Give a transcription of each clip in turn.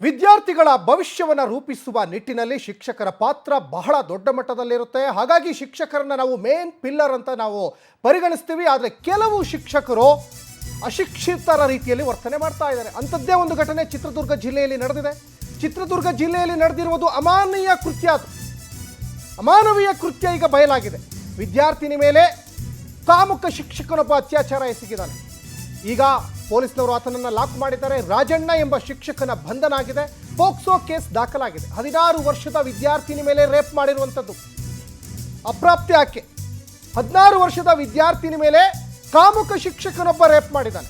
ವಿದ್ಯಾರ್ಥಿಗಳ ಭವಿಷ್ಯವನ್ನು ರೂಪಿಸುವ ನಿಟ್ಟಿನಲ್ಲಿ ಶಿಕ್ಷಕರ ಪಾತ್ರ ಬಹಳ ದೊಡ್ಡ ಮಟ್ಟದಲ್ಲಿರುತ್ತೆ. ಹಾಗಾಗಿ ಶಿಕ್ಷಕರನ್ನ ನಾವು ಮೇನ್ ಪಿಲ್ಲರ್ ಅಂತ ನಾವು ಪರಿಗಣಿಸ್ತೀವಿ. ಆದರೆ ಕೆಲವು ಶಿಕ್ಷಕರು ಅಶಿಕ್ಷಿತರ ರೀತಿಯಲ್ಲಿ ವರ್ತನೆ ಮಾಡ್ತಾ ಇದ್ದಾರೆ. ಅಂಥದ್ದೇ ಒಂದು ಘಟನೆ ಚಿತ್ರದುರ್ಗ ಜಿಲ್ಲೆಯಲ್ಲಿ ನಡೆದಿದೆ. ಚಿತ್ರದುರ್ಗ ಜಿಲ್ಲೆಯಲ್ಲಿ ನಡೆದಿರುವುದು ಅಮಾನವೀಯ ಕೃತ್ಯ. ಅಮಾನವೀಯ ಕೃತ್ಯ ಈಗ ಬಯಲಾಗಿದೆ. ವಿದ್ಯಾರ್ಥಿನಿ ಮೇಲೆ ಕಾಮುಕ ಶಿಕ್ಷಕನೊಬ್ಬ ಅತ್ಯಾಚಾರ ಎಸಗಿದ್ದಾನೆ. ಈಗ ಪೊಲೀಸ್ನವರು ಆತನನ್ನು ಲಾಕ್ ಮಾಡಿದ್ದಾರೆ. ರಾಜಣ್ಣ ಎಂಬ ಶಿಕ್ಷಕನ ಬಂಧನ ಆಗಿದೆ. ಪೋಕ್ಸೋ ಕೇಸ್ ದಾಖಲಾಗಿದೆ. 16 ವರ್ಷದ ವಿದ್ಯಾರ್ಥಿನಿ ಮೇಲೆ ರೇಪ್ ಮಾಡಿರುವಂಥದ್ದು. ಅಪ್ರಾಪ್ತಿ ಆಕೆ 16 ವರ್ಷದ ವಿದ್ಯಾರ್ಥಿನಿ ಮೇಲೆ ಕಾಮುಕ ಶಿಕ್ಷಕನೊಬ್ಬ ರೇಪ್ ಮಾಡಿದ್ದಾನೆ.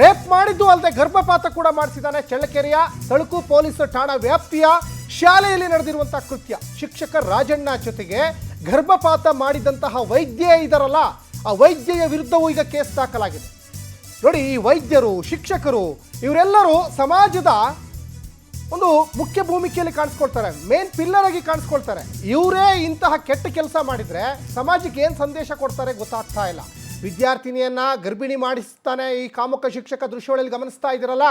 ರೇಪ್ ಮಾಡಿದ್ದು ಅಲ್ಲದೆ ಗರ್ಭಪಾತ ಕೂಡ ಮಾಡಿಸಿದ್ದಾನೆ. ಚಳ್ಳಕೆರೆಯ ತಳುಕು ಪೊಲೀಸ್ ಠಾಣಾ ವ್ಯಾಪ್ತಿಯ ಶಾಲೆಯಲ್ಲಿ ನಡೆದಿರುವಂತಹ ಕೃತ್ಯ. ಶಿಕ್ಷಕ ರಾಜಣ್ಣ ಜೊತೆಗೆ ಗರ್ಭಪಾತ ಮಾಡಿದಂತಹ ವೈದ್ಯೆ ಇದರಲ್ಲ, ಆ ವೈದ್ಯೆಯ ವಿರುದ್ಧವೂ ಈಗ ಕೇಸ್ ದಾಖಲಾಗಿದೆ. ನೋಡಿ, ಈ ವೈದ್ಯರು, ಶಿಕ್ಷಕರು ಇವರೆಲ್ಲರೂ ಸಮಾಜದ ಒಂದು ಮುಖ್ಯ ಭೂಮಿಕೆಯಲ್ಲಿ ಕಾಣಿಸ್ಕೊಳ್ತಾರೆ, ಮೇನ್ ಪಿಲ್ಲರ್ ಆಗಿ ಕಾಣಿಸ್ಕೊಳ್ತಾರೆ. ಇವರೇ ಇಂತಹ ಕೆಟ್ಟ ಕೆಲಸ ಮಾಡಿದರೆ ಸಮಾಜಕ್ಕೆ ಏನು ಸಂದೇಶ ಕೊಡ್ತಾರೆ ಗೊತ್ತಾಗ್ತಾ ಇಲ್ಲ. ವಿದ್ಯಾರ್ಥಿನಿಯನ್ನ ಗರ್ಭಿಣಿ ಮಾಡಿಸ್ತಾನೆ ಈ ಕಾಮುಕ ಶಿಕ್ಷಕ. ದೃಶ್ಯಗಳಲ್ಲಿ ಗಮನಿಸ್ತಾ ಇದ್ದೀರಲ್ಲ,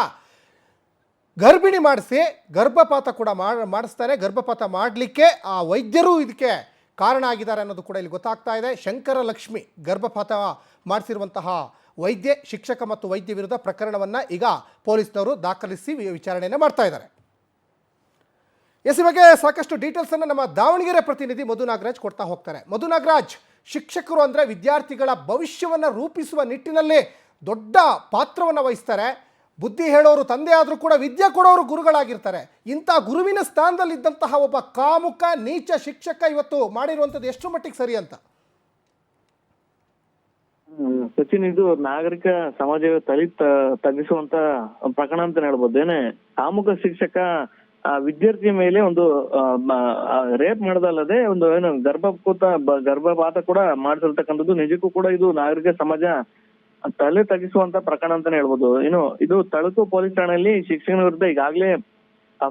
ಗರ್ಭಿಣಿ ಮಾಡಿಸಿ ಗರ್ಭಪಾತ ಕೂಡ ಮಾಡಿಸ್ತಾನೆ. ಗರ್ಭಪಾತ ಮಾಡಲಿಕ್ಕೆ ಆ ವೈದ್ಯರು ಇದಕ್ಕೆ ಕಾರಣ ಆಗಿದ್ದಾರೆ ಅನ್ನೋದು ಕೂಡ ಇಲ್ಲಿ ಗೊತ್ತಾಗ್ತಾ ಇದೆ. ಶಂಕರ ಲಕ್ಷ್ಮಿ ಗರ್ಭಪಾತ ಮಾಡಿಸಿರುವಂತಹ ವೈದ್ಯೆ, ಶಿಕ್ಷಕ ಮತ್ತು ವೈದ್ಯ ವಿರುದ್ಧ ಪ್ರಕರಣವನ್ನು ಈಗ ಪೊಲೀಸ್ನವರು ದಾಖಲಿಸಿ ವಿಚಾರಣೆಯನ್ನು ಮಾಡ್ತಾ ಇದ್ದಾರೆ. ಈ ಬಗ್ಗೆ ಸಾಕಷ್ಟು ಡೀಟೇಲ್ಸನ್ನು ನಮ್ಮ ದಾವಣಗೆರೆ ಪ್ರತಿನಿಧಿ ಮಧು ನಾಗರಾಜ್ ಕೊಡ್ತಾ ಹೋಗ್ತಾರೆ. ಮಧು ನಾಗರಾಜ್, ಶಿಕ್ಷಕರು ಅಂದರೆ ವಿದ್ಯಾರ್ಥಿಗಳ ಭವಿಷ್ಯವನ್ನು ರೂಪಿಸುವ ನಿಟ್ಟಿನಲ್ಲಿ ದೊಡ್ಡ ಪಾತ್ರವನ್ನು ವಹಿಸ್ತಾರೆ. ಬುದ್ಧಿ ಹೇಳೋರು ತಂದೆ ಆದರೂ ಕೂಡ ವಿದ್ಯೆ ಕೊಡೋರು ಗುರುಗಳಾಗಿರ್ತಾರೆ. ಇಂಥ ಗುರುವಿನ ಸ್ಥಾನದಲ್ಲಿದ್ದಂತಹ ಒಬ್ಬ ಕಾಮುಕ ನೀಚ ಶಿಕ್ಷಕ ಇವತ್ತು ಮಾಡಿರುವಂಥದ್ದು ಎಷ್ಟು ಮಟ್ಟಿಗೆ ಸರಿ ಅಂತ? ಸಚಿನ್, ಇದು ನಾಗರಿಕ ಸಮಾಜ ತಗ್ಗಿಸುವಂತ ಪ್ರಕರಣ ಅಂತ ಹೇಳ್ಬೋದು. ಏನೇ ಕಾಮುಕ ಶಿಕ್ಷಕ ವಿದ್ಯಾರ್ಥಿ ಮೇಲೆ ಒಂದು ರೇಪ್ ಮಾಡೋದಲ್ಲದೆ ಒಂದು ಏನು ಗರ್ಭಪಾತ ಕೂಡ ಮಾಡಿಸಿರ್ತಕ್ಕಂಥದ್ದು ನಿಜಕ್ಕೂ ಕೂಡ ಇದು ನಾಗರಿಕ ಸಮಾಜ ತಲೆ ತಗ್ಗಿಸುವಂತ ಪ್ರಕರಣ ಅಂತಾನೆ ಹೇಳ್ಬೋದು. ಇದು ತಳುಕು ಪೊಲೀಸ್ ಠಾಣೆಯಲ್ಲಿ ಶಿಕ್ಷಕನ ವಿರುದ್ಧ ಈಗಾಗಲೇ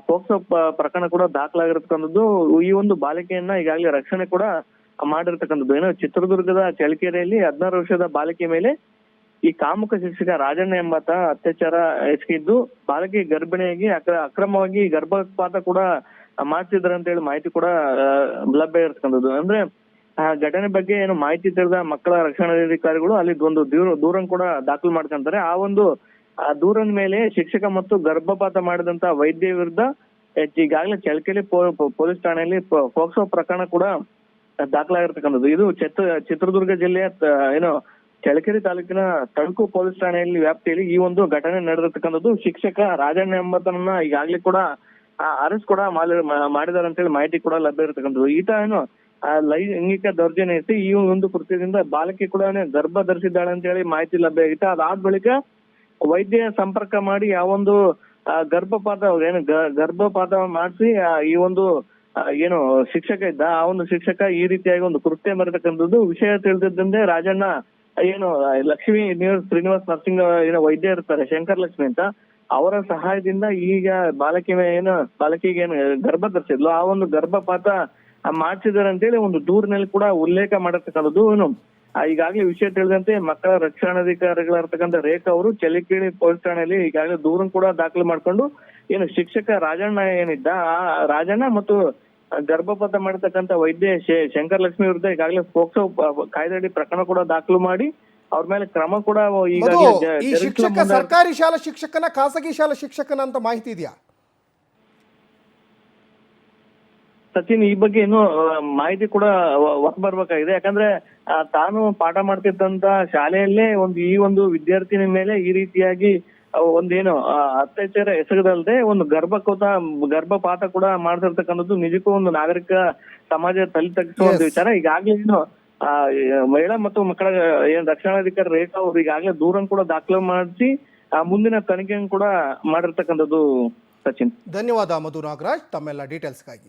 ಪೋಕ್ಸೋ ಪ್ರಕರಣ ಕೂಡ ದಾಖಲಾಗಿರ್ತಕ್ಕಂಥದ್ದು. ಈ ಒಂದು ಬಾಲಿಕೆಯನ್ನ ಈಗಾಗಲೇ ರಕ್ಷಣೆ ಕೂಡ ಮಾಡಿರ್ತಕ್ಕಂಥದ್ದು. ಚಿತ್ರದುರ್ಗದ ಚಳ್ಳಕೆರೆಯಲ್ಲಿ 16 ವರ್ಷದ ಬಾಲಿಕೆ ಮೇಲೆ ಈ ಕಾಮುಕ ಶಿಕ್ಷಕ ರಾಜಣ್ಣ ಎಂಬಾತ ಅತ್ಯಾಚಾರ ಎಸಗಿದ್ದು ಬಾಲಕಿ ಗರ್ಭಿಣಿಯಾಗಿ ಅಕ್ರಮವಾಗಿ ಗರ್ಭಪಾತ ಕೂಡ ಮಾಡ್ತಿದ್ದಾರೆ ಅಂತ ಹೇಳಿ ಮಾಹಿತಿ ಕೂಡ ಲಭ್ಯ ಇರ್ತಕ್ಕಂಥದ್ದು. ಅಂದ್ರೆ ಆ ಘಟನೆ ಬಗ್ಗೆ ಏನು ಮಾಹಿತಿ ತಿಳಿದ ಮಕ್ಕಳ ರಕ್ಷಣಾಧಿಕಾರಿಗಳು ಅಲ್ಲಿ ಒಂದು ದೂರನ್ನು ಕೂಡ ದಾಖಲು ಮಾಡ್ಕೊಂತಾರೆ. ಆ ಒಂದು ದೂರನ ಮೇಲೆ ಶಿಕ್ಷಕ ಮತ್ತು ಗರ್ಭಪಾತ ಮಾಡಿದಂತ ವೈದ್ಯ ವಿರುದ್ಧ ಈಗಾಗಲೇ ಚಳ್ಳಕೆರೆ ಪೊಲೀಸ್ ಠಾಣೆಯಲ್ಲಿ ಪೋಕ್ಸೋ ಪ್ರಕರಣ ಕೂಡ ದಾಖಲಾಗಿರ್ತಕ್ಕಂಥದ್ದು. ಇದು ಚಿತ್ರದುರ್ಗ ಜಿಲ್ಲೆಯ ಚಳ್ಳಕೆರೆ ತಾಲೂಕಿನ ತಳುಕು ಪೊಲೀಸ್ ಠಾಣೆಯಲ್ಲಿ ವ್ಯಾಪ್ತಿಯಲ್ಲಿ ಈ ಒಂದು ಘಟನೆ ನಡೆದಿರ್ತಕ್ಕಂಥದ್ದು. ಶಿಕ್ಷಕ ರಾಜಣ್ಣ ಎಂಬತನ್ನ ಈಗಾಗಲೇ ಕೂಡ ಅರೆಸ್ಟ್ ಕೂಡ ಮಾಡಿದಾರೆ ಅಂತ ಹೇಳಿ ಮಾಹಿತಿ ಕೂಡ ಲಭ್ಯ ಇರತಕ್ಕಂಥದ್ದು. ಈತ ಲೈಂಗಿಕ ದೌರ್ಜನ್ಯ ಎತ್ತಿ ಈ ಒಂದು ಕೃತ್ಯದಿಂದ ಬಾಲಕಿ ಕೂಡ ಗರ್ಭ ಧರಿಸಿದ್ದಾಳೆ ಅಂತ ಹೇಳಿ ಮಾಹಿತಿ ಲಭ್ಯ ಆಗಿತ್ತು. ಅದಾದ ಬಳಿಕ ವೈದ್ಯ ಸಂಪರ್ಕ ಮಾಡಿ ಆ ಒಂದು ಗರ್ಭಪಾತ ಮಾಡಿಸಿ ಈ ಒಂದು ಏನು ಶಿಕ್ಷಕ ಇದ್ದ ಆ ಒಂದು ಶಿಕ್ಷಕ ಈ ರೀತಿಯಾಗಿ ಒಂದು ಕೃತ್ಯ ಮರೆತಕ್ಕಂಥದ್ದು. ವಿಷಯ ತಿಳಿದಿದ್ದಂತೆ ರಾಜಣ್ಣ ಲಕ್ಷ್ಮೀ ಶ್ರೀನಿವಾಸ್ ನರ್ಸಿಂಗ್ ವೈದ್ಯ ಇರ್ತಾರೆ, ಶಂಕರ್ ಲಕ್ಷ್ಮಿ ಅಂತ, ಅವರ ಸಹಾಯದಿಂದ ಈಗ ಬಾಲಕಿಗೆ ಏನು ಗರ್ಭ ಧರಿಸಿದ್ಲು ಆ ಒಂದು ಗರ್ಭಪಾತ ಮಾಡ್ಸಿದಾರೆ ಅಂತೇಳಿ ಒಂದು ದೂರಿನಲ್ಲಿ ಕೂಡ ಉಲ್ಲೇಖ ಮಾಡಿರ್ತಕ್ಕಂಥದ್ದು. ಈಗಾಗಲೇ ವಿಷಯ ತಿಳಿದಂತೆ ಮಕ್ಕಳ ರಕ್ಷಣಾಧಿಕಾರಿಗಳಿರ್ತಕ್ಕಂಥ ರೇಖಾ ಅವರು ಚಳ್ಳಕೆರೆ ಪೊಲೀಸ್ ಠಾಣೆಯಲ್ಲಿ ಈಗಾಗಲೇ ದೂರನ್ನು ಕೂಡ ದಾಖಲು ಮಾಡ್ಕೊಂಡು ಶಿಕ್ಷಕ ರಾಜಣ್ಣ ಏನಿದ್ದ ಆ ರಾಜಣ್ಣ ಮತ್ತು ಗರ್ಭಪಾತ ಮಾಡಿರ್ತಕ್ಕಂಥ ವೈದ್ಯ ಶಂಕರ್ ಲಕ್ಷ್ಮಿ ವಿರುದ್ಧ ಈಗಾಗಲೇ ಪೋಕ್ಸೋ ಕಾಯ್ದೆಯಡಿ ಪ್ರಕರಣ ಕೂಡ ದಾಖಲು ಮಾಡಿ ಅವ್ರ ಮೇಲೆ ಕ್ರಮ ಕೂಡ ಈ ಶಿಕ್ಷಕ ಸರ್ಕಾರಿ ಶಾಲಾ ಶಿಕ್ಷಕನ ಖಾಸಗಿ ಶಾಲಾ ಶಿಕ್ಷಕನ ಅಂತ ಮಾಹಿತಿ ಇದೆಯಾ ಸಚಿನ್? ಈ ಬಗ್ಗೆ ಇನ್ನೂ ಮಾಹಿತಿ ಕೂಡ ಹೊರ ಬರ್ಬೇಕಾಗಿದೆ. ಯಾಕಂದ್ರೆ ತಾನು ಪಾಠ ಮಾಡ್ತಿದ್ದಂತ ಶಾಲೆಯಲ್ಲೇ ಈ ಒಂದು ವಿದ್ಯಾರ್ಥಿನಿ ಮೇಲೆ ಈ ರೀತಿಯಾಗಿ ಒಂದೇನು ಅತ್ಯಾಚಾರ ಎಸಗದಲ್ಲದೆ ಒಂದು ಗರ್ಭಪಾತ ಕೂಡ ಮಾಡ್ತಿರ್ತಕ್ಕಂಥದ್ದು ನಿಜಕ್ಕೂ ಒಂದು ನಾಗರಿಕ ಸಮಾಜ ತಲೆ ತಗ್ಗಿಸುವಂತ ವಿಚಾರ. ಈಗಾಗಲೇ ಮಹಿಳಾ ಮತ್ತು ಮಕ್ಕಳ ರಕ್ಷಣಾಧಿಕಾರಿ ರೇಖಾ ಅವರು ಈಗಾಗಲೇ ದೂರನ್ನು ಕೂಡ ದಾಖಲು ಮಾಡಿಸಿ ಮುಂದಿನ ತನಿಖೆಯನ್ನು ಕೂಡ ಮಾಡಿರ್ತಕ್ಕಂಥದ್ದು. ಸಚಿನ್, ಧನ್ಯವಾದ ಮಧು ನಾಗರಾಜ್ ತಮ್ಮೆಲ್ಲ ಡೀಟೇಲ್ಸ್ಗಾಗಿ.